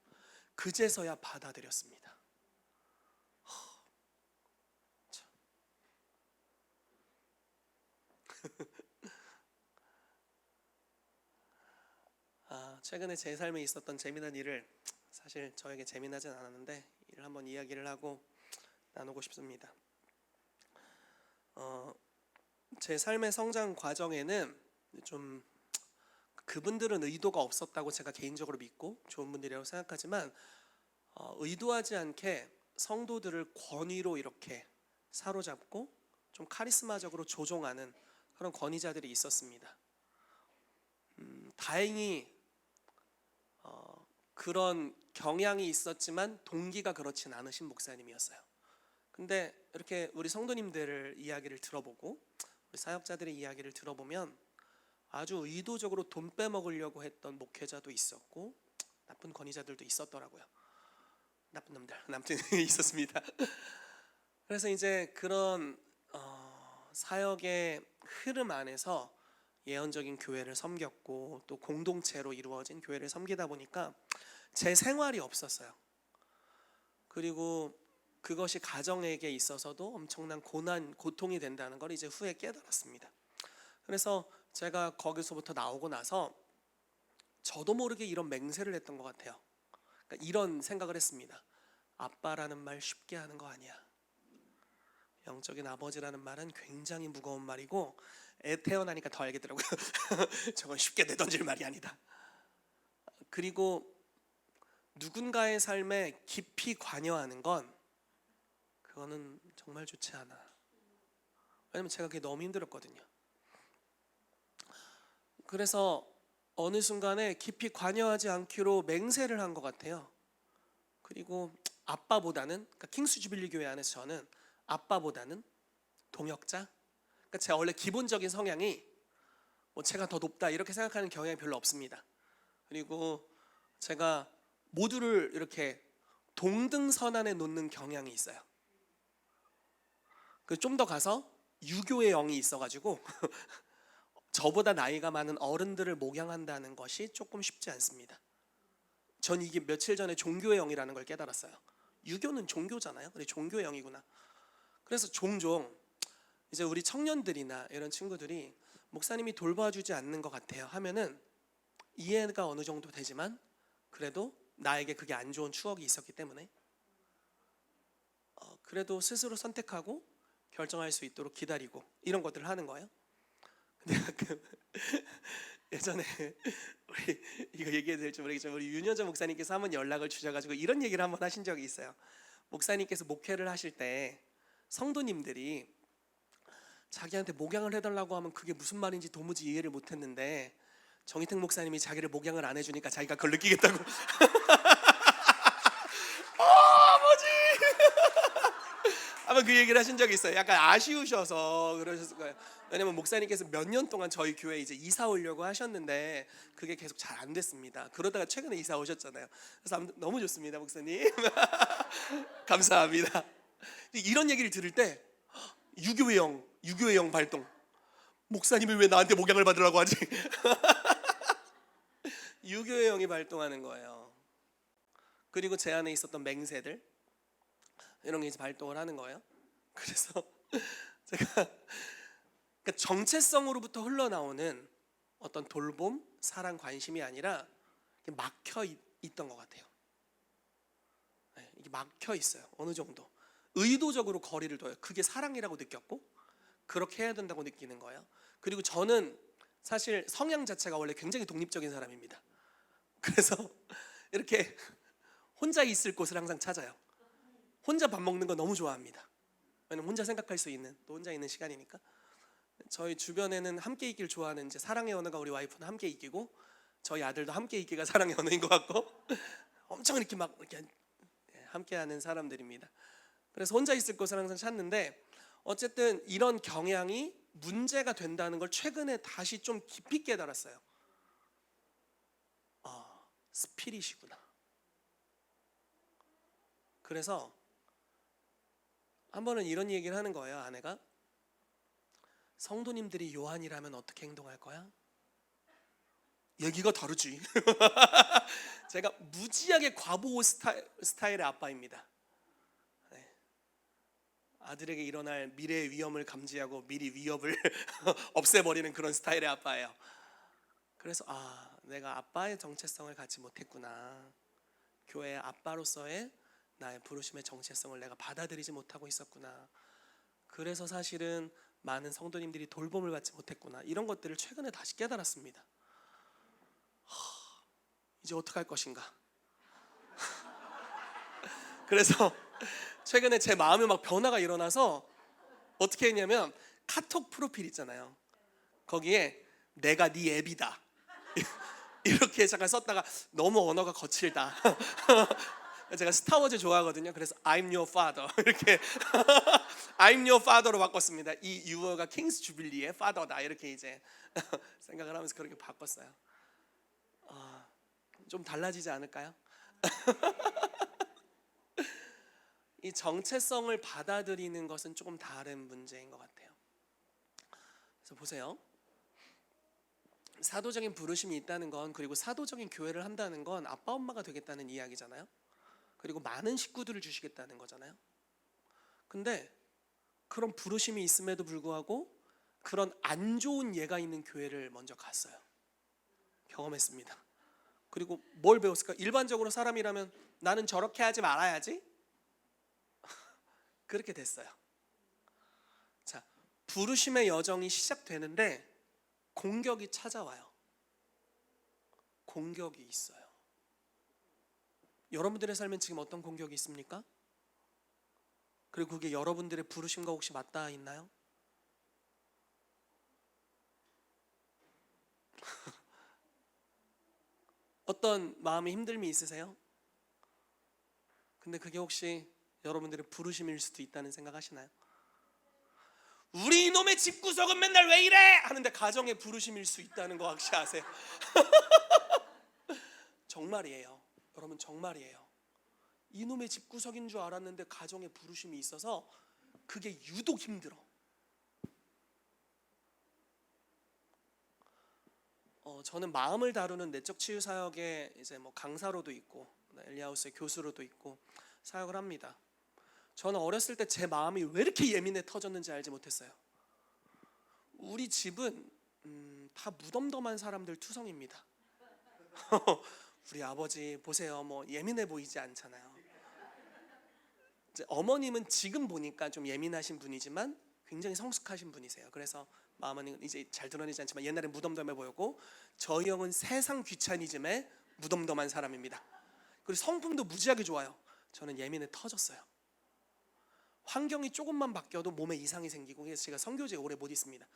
그제서야 받아들였습니다. 최근에 제 삶에 있었던 재미난 일을, 사실 저에게 재미나진 않았는데 이를 한번 이야기를 하고 나누고 싶습니다. 제 삶의 성장 과정에는 좀 그분들은 의도가 없었다고 제가 개인적으로 믿고 좋은 분들이라고 생각하지만 의도하지 않게 성도들을 권위로 이렇게 사로잡고 좀 카리스마적으로 조종하는 그런 권위자들이 있었습니다. 다행히 그런 경향이 있었지만 동기가 그렇진 않으신 목사님이었어요. 근데 이렇게 우리 성도님들 이야기를 들어보고 우리 사역자들의 이야기를 들어보면 아주 의도적으로 돈 빼먹으려고 했던 목회자도 있었고 나쁜 권위자들도 있었더라고요. 나쁜 놈들, 아무튼 있었습니다. 그래서 이제 그런 사역의 흐름 안에서 예언적인 교회를 섬겼고 또 공동체로 이루어진 교회를 섬기다 보니까 제 생활이 없었어요. 그리고 그것이 가정에게 있어서도 엄청난 고통이 된다는 걸 이제 후에 깨달았습니다. 그래서 제가 거기서부터 나오고 나서 저도 모르게 이런 맹세를 했던 것 같아요. 그러니까 이런 생각을 했습니다. 아빠라는 말 쉽게 하는 거 아니야. 영적인 아버지라는 말은 굉장히 무거운 말이고 애 태어나니까 더 알겠더라고요. 저건 쉽게 내던질 말이 아니다. 그리고 누군가의 삶에 깊이 관여하는 건 그거는 정말 좋지 않아. 왜냐면 제가 그게 너무 힘들었거든요. 그래서 어느 순간에 깊이 관여하지 않기로 맹세를 한 것 같아요. 그리고 아빠보다는, 그러니까 킹스 주빌리 교회 안에서 저는 아빠보다는 동역자, 그러니까 제가 원래 기본적인 성향이 뭐 제가 더 높다 이렇게 생각하는 경향이 별로 없습니다. 그리고 제가 모두를 이렇게 동등선안에 놓는 경향이 있어요. 좀 더 가서 유교의 영이 있어가지고 저보다 나이가 많은 어른들을 목양한다는 것이 조금 쉽지 않습니다. 전 이게 며칠 전에 종교의 영이라는 걸 깨달았어요. 유교는 종교잖아요. 근데 종교의 영이구나. 그래서 종종 이제 우리 청년들이나 이런 친구들이 목사님이 돌봐주지 않는 것 같아요 하면은 이해가 어느 정도 되지만 그래도 나에게 그게 안 좋은 추억이 있었기 때문에 그래도 스스로 선택하고 결정할 수 있도록 기다리고 이런 것들을 하는 거예요. 근데 가끔 예전에 우리 이거 얘기해도 될지 모르겠지만 우리 윤여정 목사님께서 한번 연락을 주셔가지고 이런 얘기를 한번 하신 적이 있어요. 목사님께서 목회를 하실 때 성도님들이 자기한테 목양을 해달라고 하면 그게 무슨 말인지 도무지 이해를 못했는데 정희택 목사님이 자기를 목양을 안 해주니까 자기가 그걸 느끼겠다고. 뭐지? 아마 그 얘기를 하신 적이 있어요. 약간 아쉬우셔서 그러셨을 거예요. 왜냐면 목사님께서 몇 년 동안 저희 교회에 이제 이사 오려고 하셨는데 그게 계속 잘 안 됐습니다. 그러다가 최근에 이사 오셨잖아요. 그래서 너무 좋습니다, 목사님. 감사합니다. 이런 얘기를 들을 때 유교의 영 발동. 목사님이 왜 나한테 목양을 받으라고 하지? 유교의 영이 발동하는 거예요. 그리고 제 안에 있었던 맹세들 이런 게 이제 발동을 하는 거예요. 그래서 제가 그러니까 정체성으로부터 흘러나오는 어떤 돌봄, 사랑, 관심이 아니라 막혀 있던 것 같아요. 이게 막혀 있어요. 어느 정도 의도적으로 거리를 둬요. 그게 사랑이라고 느꼈고 그렇게 해야 된다고 느끼는 거예요. 그리고 저는 사실 성향 자체가 원래 굉장히 독립적인 사람입니다. 그래서 이렇게 혼자 있을 곳을 항상 찾아요. 혼자 밥 먹는 거 너무 좋아합니다. 왜냐면 혼자 생각할 수 있는, 또 혼자 있는 시간이니까. 저희 주변에는 함께 있기를 좋아하는 이제 사랑의 언어가 우리 와이프는 함께 있기고, 저희 아들도 함께 있기가 사랑의 언어인 것 같고, 엄청 이렇게 막 이렇게 함께하는 사람들입니다. 그래서 혼자 있을 곳을 항상 찾는데, 어쨌든 이런 경향이 문제가 된다는 걸 최근에 다시 좀 깊이 깨달았어요. 스피릿이구나. 그래서 한 번은 이런 얘기를 하는 거예요. 아내가 성도님들이 요한이라면 어떻게 행동할 거야? 얘기가 다르지. 제가 무지하게 과보 스타일의 아빠입니다. 네. 아들에게 일어날 미래의 위험을 감지하고 미리 위협을 없애버리는 그런 스타일의 아빠예요. 그래서 내가 아빠의 정체성을 갖지 못했구나. 교회의 아빠로서의 나의 부르심의 정체성을 내가 받아들이지 못하고 있었구나. 그래서 사실은 많은 성도님들이 돌봄을 받지 못했구나. 이런 것들을 최근에 다시 깨달았습니다. 이제 어떡할 것인가. 그래서 최근에 제 마음에 막 변화가 일어나서 어떻게 했냐면, 카톡 프로필 있잖아요. 거기에 내가 네 애비다 이렇게 잠깐 썼다가 너무 언어가 거칠다. 제가 스타워즈 좋아하거든요. 그래서 I'm your father 이렇게 I'm your father로 바꿨습니다. 이 유어가 킹스 주빌리의 father다 이렇게 이제 생각을 하면서 그렇게 바꿨어요. 좀 달라지지 않을까요? 이 정체성을 받아들이는 것은 조금 다른 문제인 것 같아요. 그래서 보세요. 사도적인 부르심이 있다는 건, 그리고 사도적인 교회를 한다는 건 아빠 엄마가 되겠다는 이야기잖아요. 그리고 많은 식구들을 주시겠다는 거잖아요. 근데 그런 부르심이 있음에도 불구하고 그런 안 좋은 예가 있는 교회를 먼저 갔어요. 경험했습니다. 그리고 뭘 배웠을까? 일반적으로 사람이라면 나는 저렇게 하지 말아야지 그렇게 됐어요. 자, 부르심의 여정이 시작되는데 공격이 찾아와요. 공격이 있어요. 여러분들의 삶엔 지금 어떤 공격이 있습니까? 그리고 그게 여러분들의 부르심과 혹시 맞닿아 있나요? 어떤 마음의 힘듦이 있으세요? 근데 그게 혹시 여러분들의 부르심일 수도 있다는 생각하시나요? 우리 이놈의 집구석은 맨날 왜 이래? 하는데 가정의 부르심일 수 있다는 거 혹시 아세요? 정말이에요. 여러분, 정말이에요. 이놈의 집구석인 줄 알았는데 가정의 부르심이 있어서 그게 유독 힘들어. 저는 마음을 다루는 내적 치유 사역에 이제 뭐 강사로도 있고 엘리하우스의 교수로도 있고 사역을 합니다. 저는 어렸을 때 제 마음이 왜 이렇게 예민해 터졌는지 알지 못했어요. 우리 집은 다 무덤덤한 사람들 투성입니다. 우리 아버지 보세요, 뭐 예민해 보이지 않잖아요. 이제 어머님은 지금 보니까 좀 예민하신 분이지만 굉장히 성숙하신 분이세요. 그래서 마음은 이제 잘 드러내지 않지만 옛날에 무덤덤해 보였고, 저희 형은 세상 귀차니즘에 무덤덤한 사람입니다. 그리고 성품도 무지하게 좋아요. 저는 예민해 터졌어요. 환경이 조금만 바뀌어도 몸에 이상이 생기고, 그래서 제가 선교지에 오래 못 있습니다.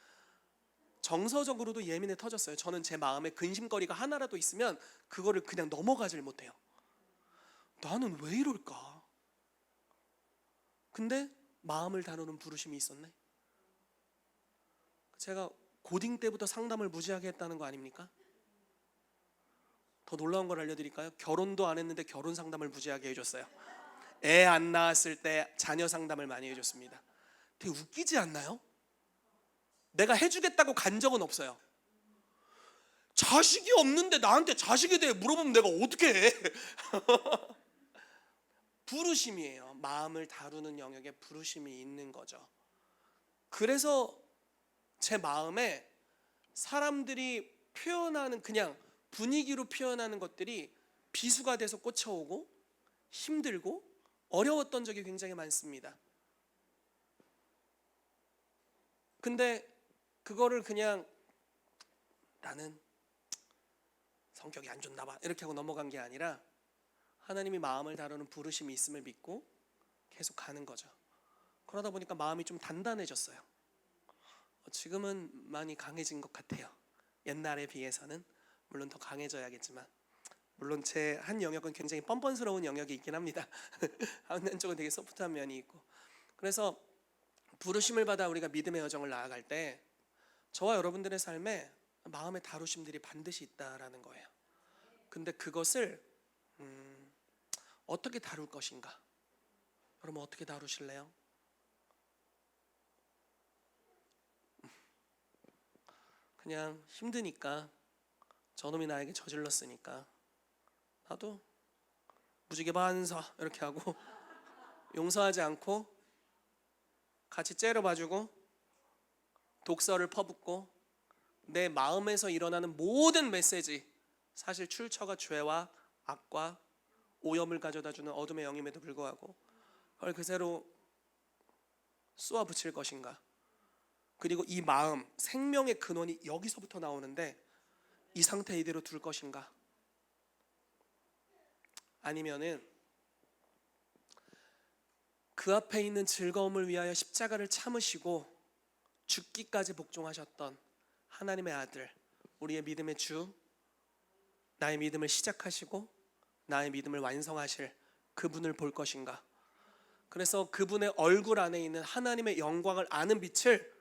정서적으로도 예민해 터졌어요. 저는 제 마음에 근심거리가 하나라도 있으면 그거를 그냥 넘어가질 못해요. 나는 왜 이럴까? 근데 마음을 다루는 부르심이 있었네. 제가 고딩 때부터 상담을 무지하게 했다는 거 아닙니까? 더 놀라운 걸 알려드릴까요? 결혼도 안 했는데 결혼 상담을 무지하게 해줬어요. 애 안 낳았을 때 자녀 상담을 많이 해줬습니다. 되게 웃기지 않나요? 내가 해주겠다고 간 적은 없어요. 자식이 없는데 나한테 자식에 대해 물어보면 내가 어떻게 해? 부르심이에요. 마음을 다루는 영역에 부르심이 있는 거죠. 그래서 제 마음에 사람들이 표현하는 그냥 분위기로 표현하는 것들이 비수가 돼서 꽂혀오고 힘들고 어려웠던 적이 굉장히 많습니다. 근데 그거를 그냥 나는 성격이 안 좋나 봐 이렇게 하고 넘어간 게 아니라 하나님이 마음을 다루는 부르심이 있음을 믿고 계속 가는 거죠. 그러다 보니까 마음이 좀 단단해졌어요. 지금은 많이 강해진 것 같아요. 옛날에 비해서는 물론 더 강해져야겠지만, 물론 제 한 영역은 굉장히 뻔뻔스러운 영역이 있긴 합니다. 한쪽은 되게 소프트한 면이 있고. 그래서 부르심을 받아 우리가 믿음의 여정을 나아갈 때 저와 여러분들의 삶에 마음의 다루심들이 반드시 있다라는 거예요. 근데 그것을 어떻게 다룰 것인가? 여러분 어떻게 다루실래요? 그냥 힘드니까 저놈이 나에게 저질렀으니까 나도 무지개 반사 이렇게 하고 용서하지 않고 같이 째려봐주고 독서를 퍼붓고 내 마음에서 일어나는 모든 메시지, 사실 출처가 죄와 악과 오염을 가져다주는 어둠의 영임에도 불구하고 그걸 그대로 쏘아 붙일 것인가? 그리고 이 마음, 생명의 근원이 여기서부터 나오는데 이 상태 이대로 둘 것인가? 아니면은 그 앞에 있는 즐거움을 위하여 십자가를 참으시고 죽기까지 복종하셨던 하나님의 아들, 우리의 믿음의 주, 나의 믿음을 시작하시고 나의 믿음을 완성하실 그분을 볼 것인가? 그래서 그분의 얼굴 안에 있는 하나님의 영광을 아는 빛을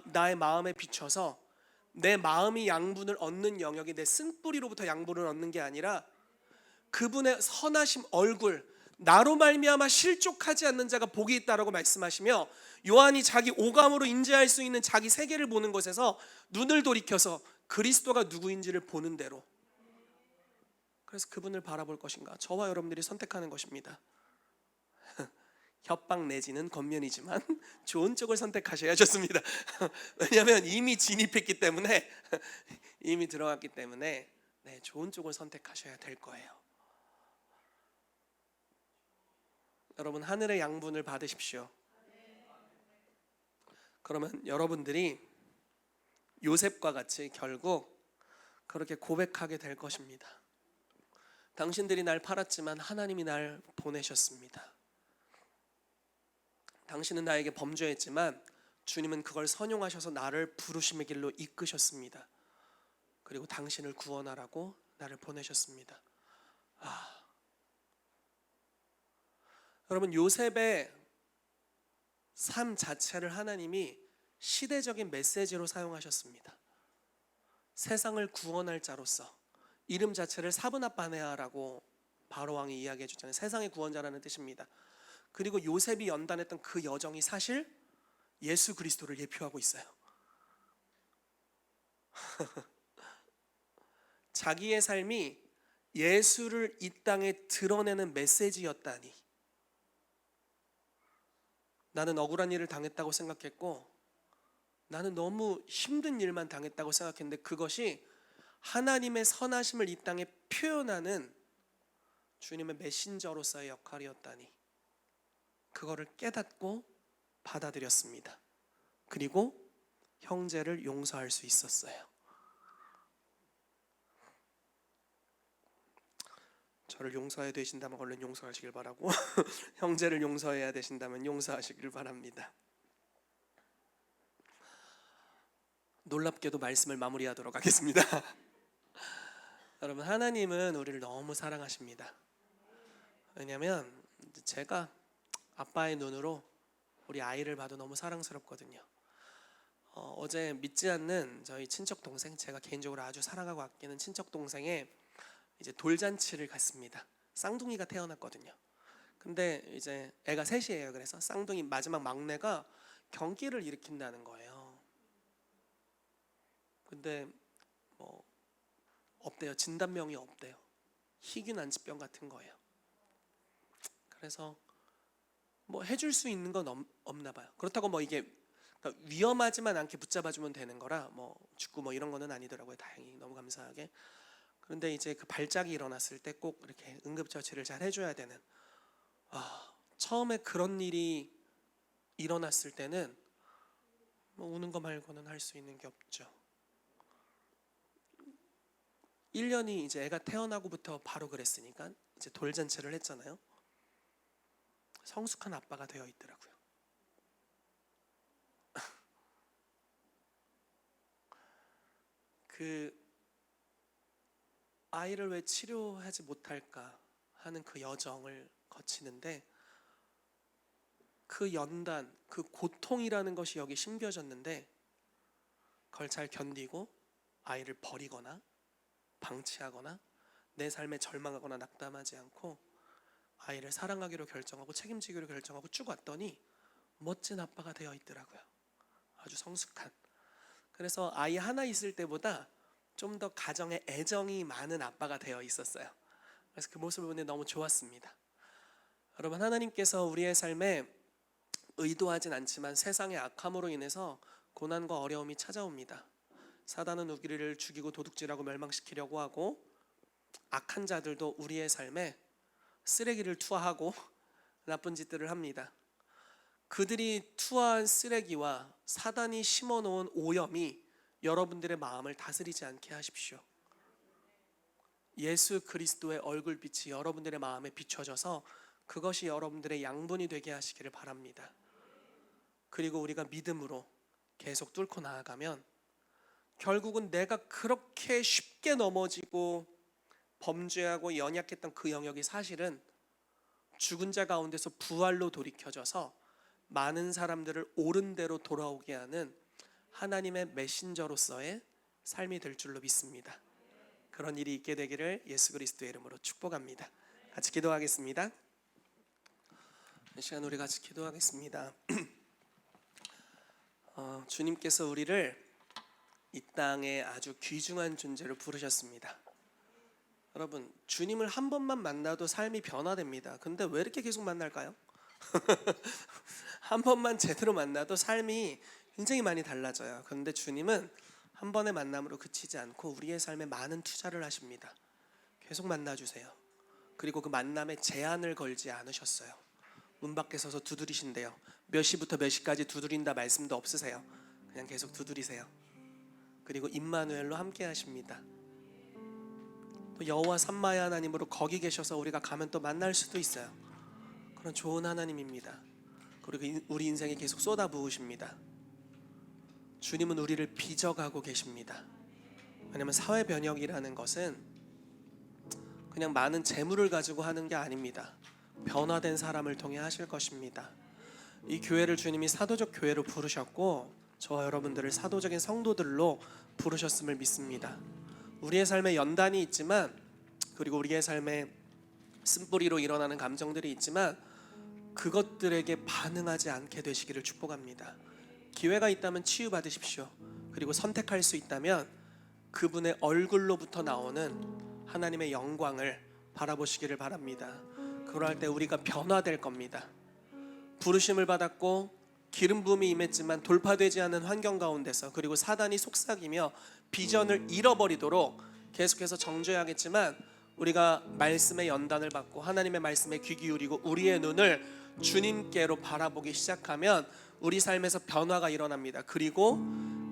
나의 마음에 비춰서 내 마음이 양분을 얻는 영역이 내 쓴뿌리로부터 양분을 얻는 게 아니라 그분의 선하심 얼굴, 나로 말미암아 실족하지 않는 자가 복이 있다라고 말씀하시며, 요한이 자기 오감으로 인지할 수 있는 자기 세계를 보는 것에서 눈을 돌이켜서 그리스도가 누구인지를 보는 대로, 그래서 그분을 바라볼 것인가? 저와 여러분들이 선택하는 것입니다. 협박 내지는 겉면이지만 좋은 쪽을 선택하셔야 좋습니다. 왜냐하면 이미 진입했기 때문에 이미 들어갔기 때문에 좋은 쪽을 선택하셔야 될 거예요. 여러분 하늘의 양분을 받으십시오. 그러면 여러분들이 요셉과 같이 결국 그렇게 고백하게 될 것입니다. 당신들이 날 팔았지만 하나님이 날 보내셨습니다. 당신은 나에게 범죄했지만 주님은 그걸 선용하셔서 나를 부르심의 길로 이끄셨습니다. 그리고 당신을 구원하라고 나를 보내셨습니다. 여러분 요셉의 삶 자체를 하나님이 시대적인 메시지로 사용하셨습니다. 세상을 구원할 자로서, 이름 자체를 사브낫바네아라고 바로왕이 이야기해 주잖아요. 세상의 구원자라는 뜻입니다. 그리고 요셉이 연단했던 그 여정이 사실 예수 그리스도를 예표하고 있어요. 자기의 삶이 예수를 이 땅에 드러내는 메시지였다니. 나는 억울한 일을 당했다고 생각했고 나는 너무 힘든 일만 당했다고 생각했는데 그것이 하나님의 선하심을 이 땅에 표현하는 주님의 메신저로서의 역할이었다니. 그거를 깨닫고 받아들였습니다. 그리고 형제를 용서할 수 있었어요. 저를 용서해야 되신다면 얼른 용서하시길 바라고 형제를 용서해야 되신다면 용서하시길 바랍니다. 놀랍게도 말씀을 마무리하도록 하겠습니다. 여러분 하나님은 우리를 너무 사랑하십니다. 왜냐하면 제가 아빠의 눈으로 우리 아이를 봐도 너무 사랑스럽거든요. 어제 믿지 않는 저희 친척 동생, 제가 개인적으로 아주 사랑하고 아끼는 친척 동생의 이제 돌잔치를 갔습니다. 쌍둥이가 태어났거든요. 근데 이제 애가 셋이에요. 그래서 쌍둥이 마지막 막내가 경기를 일으킨다는 거예요. 근데 뭐 없대요. 진단명이 없대요. 희귀 난치병 같은 거예요. 그래서 뭐 해줄 수 있는 건 없나 봐요. 그렇다고 뭐 이게 그러니까 위험하지만 않게 붙잡아주면 되는 거라 뭐 죽고 뭐 이런 거는 아니더라고요. 다행히 너무 감사하게. 그런데 이제 그 발작이 일어났을 때 꼭 이렇게 응급처치를 잘 해줘야 되는. 처음에 그런 일이 일어났을 때는 뭐 우는 거 말고는 할 수 있는 게 없죠. 1년이 이제 애가 태어나고부터 바로 그랬으니까 이제 돌잔치를 했잖아요. 성숙한 아빠가 되어 있더라고요. 그 아이를 왜 치료하지 못할까 하는 그 여정을 거치는데 그 연단, 그 고통이라는 것이 여기 심겨졌는데 그걸 잘 견디고 아이를 버리거나 방치하거나 내 삶에 절망하거나 낙담하지 않고 아이를 사랑하기로 결정하고 책임지기로 결정하고 쭉 왔더니 멋진 아빠가 되어 있더라고요. 아주 성숙한. 그래서 아이 하나 있을 때보다 좀 더 가정에 애정이 많은 아빠가 되어 있었어요. 그래서 그 모습을 보는데 너무 좋았습니다. 여러분, 하나님께서 우리의 삶에 의도하진 않지만 세상의 악함으로 인해서 고난과 어려움이 찾아옵니다. 사단은 우리를 죽이고 도둑질하고 멸망시키려고 하고 악한 자들도 우리의 삶에 쓰레기를 투하하고 나쁜 짓들을 합니다. 그들이 투하한 쓰레기와 사단이 심어놓은 오염이 여러분들의 마음을 다스리지 않게 하십시오. 예수 그리스도의 얼굴빛이 여러분들의 마음에 비춰져서 그것이 여러분들의 양분이 되게 하시기를 바랍니다. 그리고 우리가 믿음으로 계속 뚫고 나아가면 결국은 내가 그렇게 쉽게 넘어지고 범죄하고 연약했던 그 영역이 사실은 죽은 자 가운데서 부활로 돌이켜져서 많은 사람들을 옳은 대로 돌아오게 하는 하나님의 메신저로서의 삶이 될 줄로 믿습니다. 그런 일이 있게 되기를 예수 그리스도의 이름으로 축복합니다. 같이 기도하겠습니다. 이 시간 우리 같이 기도하겠습니다. 주님께서 우리를 이 땅에 아주 귀중한 존재로 부르셨습니다. 여러분, 주님을 한 번만 만나도 삶이 변화됩니다. 근데 왜 이렇게 계속 만날까요? 한 번만 제대로 만나도 삶이 굉장히 많이 달라져요. 그런데 주님은 한 번의 만남으로 그치지 않고 우리의 삶에 많은 투자를 하십니다. 계속 만나주세요. 그리고 그 만남에 제한을 걸지 않으셨어요. 문 밖에 서서 두드리신대요. 몇 시부터 몇 시까지 두드린다 말씀도 없으세요. 그냥 계속 두드리세요. 그리고 임마누엘로 함께 하십니다. 또 여호와 삼마의 하나님으로 거기 계셔서 우리가 가면 또 만날 수도 있어요. 그런 좋은 하나님입니다. 그리고 우리 인생에 계속 쏟아부으십니다. 주님은 우리를 빚어가고 계십니다. 왜냐하면 사회 변혁이라는 것은 그냥 많은 재물을 가지고 하는 게 아닙니다. 변화된 사람을 통해 하실 것입니다. 이 교회를 주님이 사도적 교회로 부르셨고 저와 여러분들을 사도적인 성도들로 부르셨음을 믿습니다. 우리의 삶에 연단이 있지만 그리고 우리의 삶에 쓴뿌리로 일어나는 감정들이 있지만 그것들에게 반응하지 않게 되시기를 축복합니다. 기회가 있다면 치유받으십시오. 그리고 선택할 수 있다면 그분의 얼굴로부터 나오는 하나님의 영광을 바라보시기를 바랍니다. 그럴 때 우리가 변화될 겁니다. 부르심을 받았고 기름 부음이 임했지만 돌파되지 않은 환경 가운데서 그리고 사단이 속삭이며 비전을 잃어버리도록 계속해서 정죄하겠지만 우리가 말씀의 연단을 받고 하나님의 말씀에 귀 기울이고 우리의 눈을 주님께로 바라보기 시작하면 우리 삶에서 변화가 일어납니다. 그리고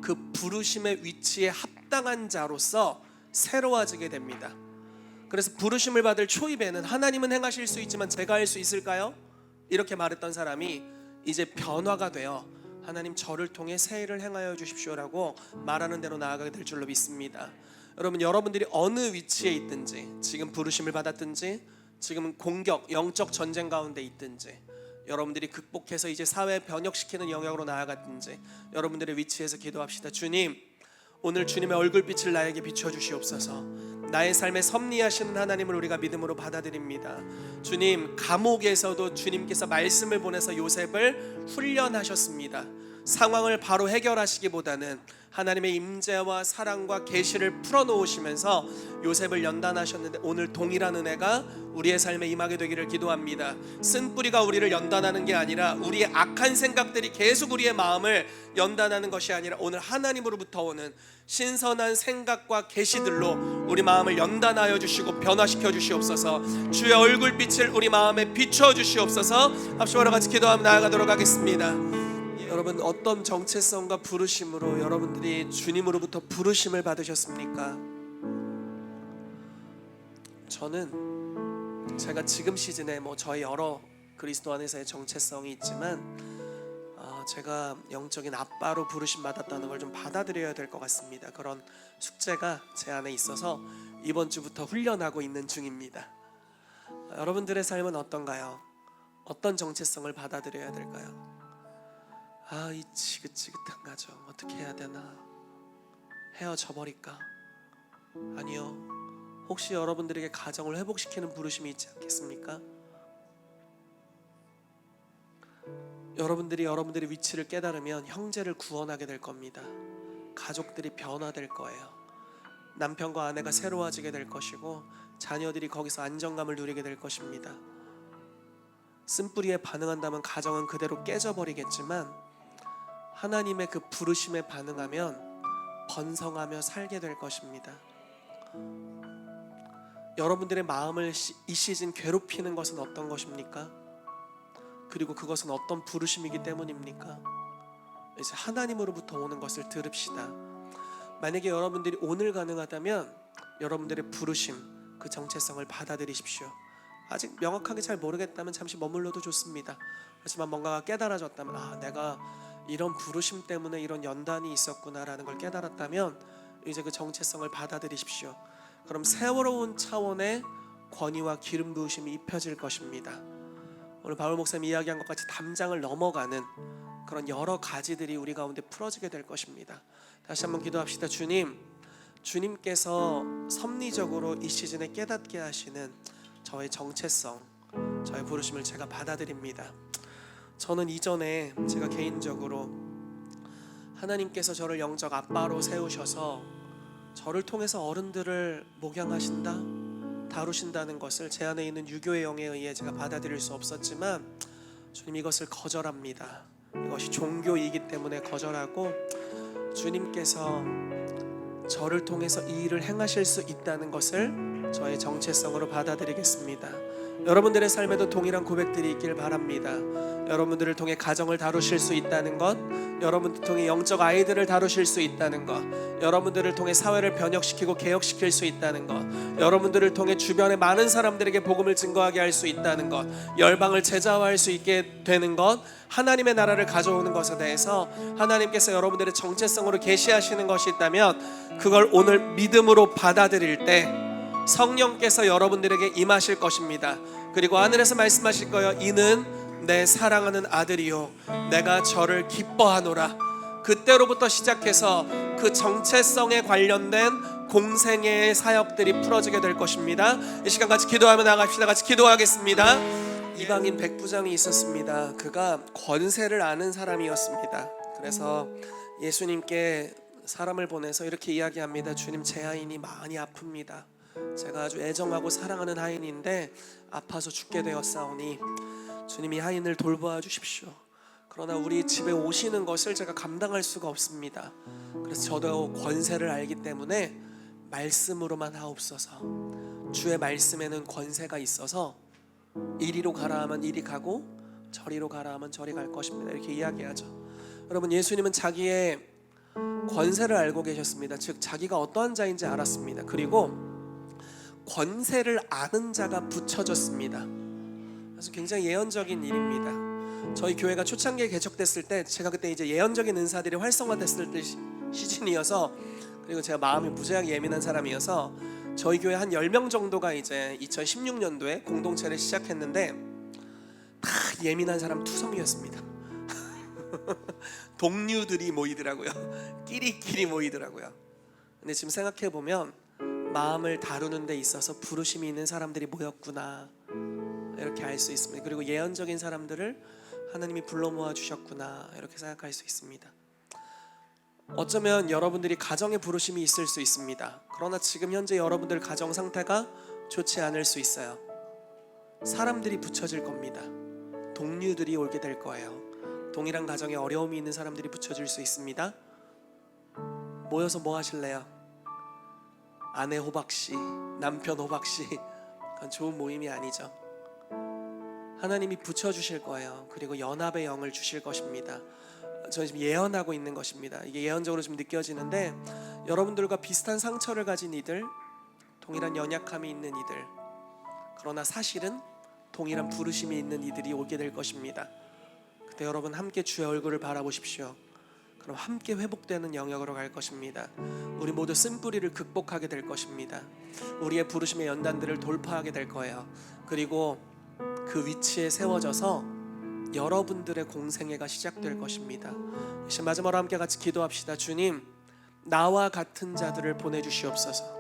그 부르심의 위치에 합당한 자로서 새로워지게 됩니다. 그래서 부르심을 받을 초입에는 하나님은 행하실 수 있지만 제가 할 수 있을까요? 이렇게 말했던 사람이 이제 변화가 되어 하나님 저를 통해 새 일을 행하여 주십시오라고 말하는 대로 나아가게 될 줄로 믿습니다. 여러분, 여러분들이 어느 위치에 있든지 지금 부르심을 받았든지 지금 공격, 영적 전쟁 가운데 있든지 여러분들이 극복해서 이제 사회 변혁시키는 영역으로 나아갔든지 여러분들의 위치에서 기도합시다. 주님, 오늘 주님의 얼굴빛을 나에게 비춰주시옵소서. 나의 삶에 섭리하시는 하나님을 우리가 믿음으로 받아들입니다. 주님, 감옥에서도 주님께서 말씀을 보내서 요셉을 훈련하셨습니다. 상황을 바로 해결하시기보다는 하나님의 임재와 사랑과 계시를 풀어놓으시면서 요셉을 연단하셨는데, 오늘 동일한 은혜가 우리의 삶에 임하게 되기를 기도합니다. 쓴뿌리가 우리를 연단하는 게 아니라, 우리의 악한 생각들이 계속 우리의 마음을 연단하는 것이 아니라, 오늘 하나님으로부터 오는 신선한 생각과 계시들로 우리 마음을 연단하여 주시고 변화시켜 주시옵소서. 주의 얼굴빛을 우리 마음에 비추어 주시옵소서. 합심하러 같이 기도하며 나아가도록 하겠습니다. 여러분, 어떤 정체성과 부르심으로 여러분들이 주님으로부터 부르심을 받으셨습니까? 저는 제가 지금 시즌에 저의 여러 그리스도 안에서의 정체성이 있지만, 제가 영적인 아빠로 부르심 받았다는 걸 좀 받아들여야 될 것 같습니다. 그런 숙제가 제 안에 있어서 이번 주부터 훈련하고 있는 중입니다. 여러분들의 삶은 어떤가요? 어떤 정체성을 받아들여야 될까요? 이 지긋지긋한 가정 어떻게 해야 되나? 헤어져 버릴까? 아니요. 혹시 여러분들에게 가정을 회복시키는 부르심이 있지 않겠습니까? 여러분들이 여러분들의 위치를 깨달으면 형제를 구원하게 될 겁니다. 가족들이 변화될 거예요. 남편과 아내가 새로워지게 될 것이고, 자녀들이 거기서 안정감을 누리게 될 것입니다. 쓴뿌리에 반응한다면 가정은 그대로 깨져버리겠지만, 하나님의 그 부르심에 반응하면 번성하며 살게 될 것입니다. 여러분들의 마음을 이 시즌 괴롭히는 것은 어떤 것입니까? 그리고 그것은 어떤 부르심이기 때문입니까? 이제 하나님으로부터 오는 것을 들읍시다. 만약에 여러분들이 오늘 가능하다면 여러분들의 부르심, 그 정체성을 받아들이십시오. 아직 명확하게 잘 모르겠다면 잠시 머물러도 좋습니다. 하지만 뭔가가 깨달아졌다면, 내가 이런 부르심 때문에 이런 연단이 있었구나라는 걸 깨달았다면 이제 그 정체성을 받아들이십시오. 그럼 새로운 차원의 권위와 기름 부으심이 입혀질 것입니다. 오늘 바울 목사님이 이야기한 것 같이 담장을 넘어가는 그런 여러 가지들이 우리 가운데 풀어지게 될 것입니다. 다시 한번 기도합시다. 주님께서 섭리적으로 이 시즌에 깨닫게 하시는 저의 정체성, 저의 부르심을 제가 받아들입니다. 저는 이전에 제가 개인적으로 하나님께서 저를 영적 아빠로 세우셔서 저를 통해서 어른들을 목양하신다, 다루신다는 것을 제 안에 있는 유교의 영에 의해 제가 받아들일 수 없었지만, 주님 이것을 거절합니다. 이것이 종교이기 때문에 거절하고, 주님께서 저를 통해서 이 일을 행하실 수 있다는 것을 저의 정체성으로 받아들이겠습니다. 여러분들의 삶에도 동일한 고백들이 있길 바랍니다. 여러분들을 통해 가정을 다루실 수 있다는 것, 여러분들 통해 영적 아이들을 다루실 수 있다는 것, 여러분들을 통해 사회를 변혁시키고 개혁시킬 수 있다는 것, 여러분들을 통해 주변의 많은 사람들에게 복음을 증거하게 할 수 있다는 것, 열방을 제자화할 수 있게 되는 것, 하나님의 나라를 가져오는 것에 대해서 하나님께서 여러분들의 정체성으로 계시하시는 것이 있다면, 그걸 오늘 믿음으로 받아들일 때 성령께서 여러분들에게 임하실 것입니다. 그리고 하늘에서 말씀하실 거예요. 이는 내 사랑하는 아들이요 내가 저를 기뻐하노라. 그때로부터 시작해서 그 정체성에 관련된 공생애의 사역들이 풀어지게 될 것입니다. 이 시간 같이 기도하며 나갑시다. 같이 기도하겠습니다. 이방인 백부장이 있었습니다. 그가 권세를 아는 사람이었습니다. 그래서 예수님께 사람을 보내서 이렇게 이야기합니다. 주님, 제 하인이 많이 아픕니다. 제가 아주 애정하고 사랑하는 하인인데 아파서 죽게 되었사오니 주님이 하인을 돌보아 주십시오. 그러나 우리 집에 오시는 것을 제가 감당할 수가 없습니다. 그래서 저도 권세를 알기 때문에 말씀으로만 하옵소서. 주의 말씀에는 권세가 있어서 이리로 가라 하면 이리 가고 저리로 가라 하면 저리 갈 것입니다. 이렇게 이야기하죠. 여러분, 예수님은 자기의 권세를 알고 계셨습니다. 즉 자기가 어떠한 자인지 알았습니다. 그리고 권세를 아는 자가 붙여졌습니다. 그래서 굉장히 예언적인 일입니다. 저희 교회가 초창기에 개척됐을 때, 제가 그때 이제 예언적인 은사들이 활성화됐을 때 시즌이어서, 그리고 제가 마음이 무지하게 예민한 사람이어서 저희 교회 한 10명 정도가 이제 2016년도에 공동체를 시작했는데 다 예민한 사람 투성이었습니다. 동료들이 모이더라고요. 끼리끼리 모이더라고요. 근데 지금 생각해 보면 마음을 다루는 데 있어서 부르심이 있는 사람들이 모였구나, 이렇게 알 수 있습니다. 그리고 예언적인 사람들을 하나님이 불러 모아 주셨구나 이렇게 생각할 수 있습니다. 어쩌면 여러분들이 가정에 부르심이 있을 수 있습니다. 그러나 지금 현재 여러분들 가정 상태가 좋지 않을 수 있어요. 사람들이 붙여질 겁니다. 동료들이 오게 될 거예요. 동일한 가정에 어려움이 있는 사람들이 붙여질 수 있습니다. 모여서 뭐 하실래요? 아내 호박씨, 남편 호박씨, 그건 좋은 모임이 아니죠. 하나님이 붙여주실 거예요. 그리고 연합의 영을 주실 것입니다. 저는 지금 예언하고 있는 것입니다. 이게 예언적으로 좀 느껴지는데, 여러분들과 비슷한 상처를 가진 이들, 동일한 연약함이 있는 이들, 그러나 사실은 동일한 부르심이 있는 이들이 오게 될 것입니다. 그때 여러분 함께 주의 얼굴을 바라보십시오. 그럼 함께 회복되는 영역으로 갈 것입니다. 우리 모두 쓴뿌리를 극복하게 될 것입니다. 우리의 부르심의 연단들을 돌파하게 될 거예요. 그리고 그 위치에 세워져서 여러분들의 공생애가 시작될 것입니다. 이제 마지막으로 함께 같이 기도합시다. 주님, 나와 같은 자들을 보내주시옵소서.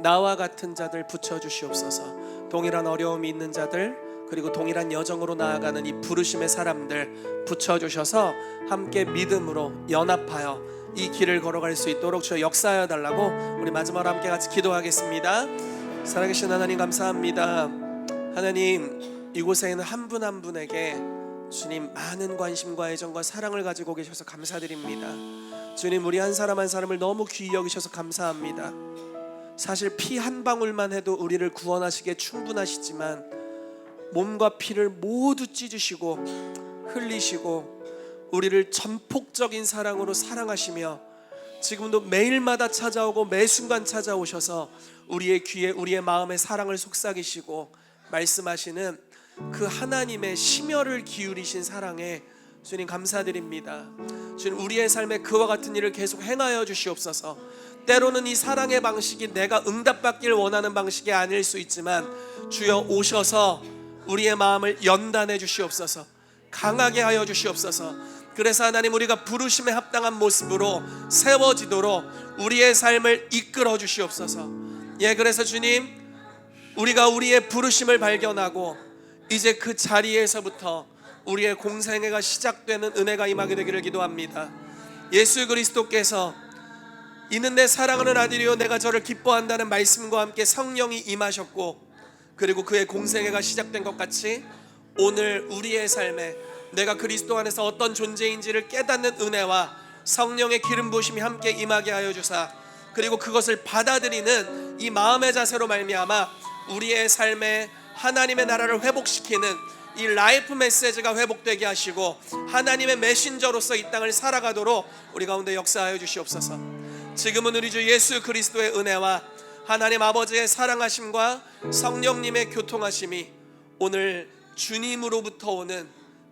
나와 같은 자들 붙여주시옵소서. 동일한 어려움이 있는 자들, 그리고 동일한 여정으로 나아가는 이 부르심의 사람들 붙여주셔서 함께 믿음으로 연합하여 이 길을 걸어갈 수 있도록 주여 역사하여 달라고 우리 마지막으로 함께 같이 기도하겠습니다. 살아계신 하나님 감사합니다. 하나님, 이곳에 있는 한 분 한 분에게 주님 많은 관심과 애정과 사랑을 가지고 계셔서 감사드립니다. 주님, 우리 한 사람 한 사람을 너무 귀히 여기셔서 감사합니다. 사실 피 한 방울만 해도 우리를 구원하시기에 충분하시지만 몸과 피를 모두 찢으시고 흘리시고 우리를 전폭적인 사랑으로 사랑하시며 지금도 매일마다 찾아오고 매 순간 찾아오셔서 우리의 귀에 우리의 마음에 사랑을 속삭이시고 말씀하시는 그 하나님의 심혈을 기울이신 사랑에 주님 감사드립니다. 주님, 우리의 삶에 그와 같은 일을 계속 행하여 주시옵소서. 때로는 이 사랑의 방식이 내가 응답받기를 원하는 방식이 아닐 수 있지만 주여 오셔서 우리의 마음을 연단해 주시옵소서. 강하게 하여 주시옵소서. 그래서 하나님, 우리가 부르심에 합당한 모습으로 세워지도록 우리의 삶을 이끌어 주시옵소서. 예, 그래서 주님, 우리가 우리의 부르심을 발견하고 이제 그 자리에서부터 우리의 공생애가 시작되는 은혜가 임하게 되기를 기도합니다. 예수 그리스도께서 이는 내 사랑하는 아들이요 내가 저를 기뻐한다는 말씀과 함께 성령이 임하셨고, 그리고 그의 공생애가 시작된 것 같이 오늘 우리의 삶에 내가 그리스도 안에서 어떤 존재인지를 깨닫는 은혜와 성령의 기름 부으심이 함께 임하게 하여 주사, 그리고 그것을 받아들이는 이 마음의 자세로 말미암아 우리의 삶에 하나님의 나라를 회복시키는 이 라이프 메시지가 회복되게 하시고 하나님의 메신저로서 이 땅을 살아가도록 우리 가운데 역사하여 주시옵소서. 지금은 우리 주 예수 그리스도의 은혜와 하나님 아버지의 사랑하심과 성령님의 교통하심이 오늘 주님으로부터 오는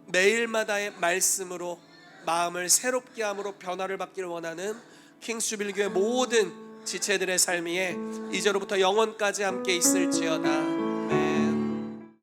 매일마다의 말씀으로 마음을 새롭게 함으로 변화를 받기를 원하는 킹스주빌교회 모든 지체들의 삶 위에 이제로부터 영원까지 함께 있을지어다.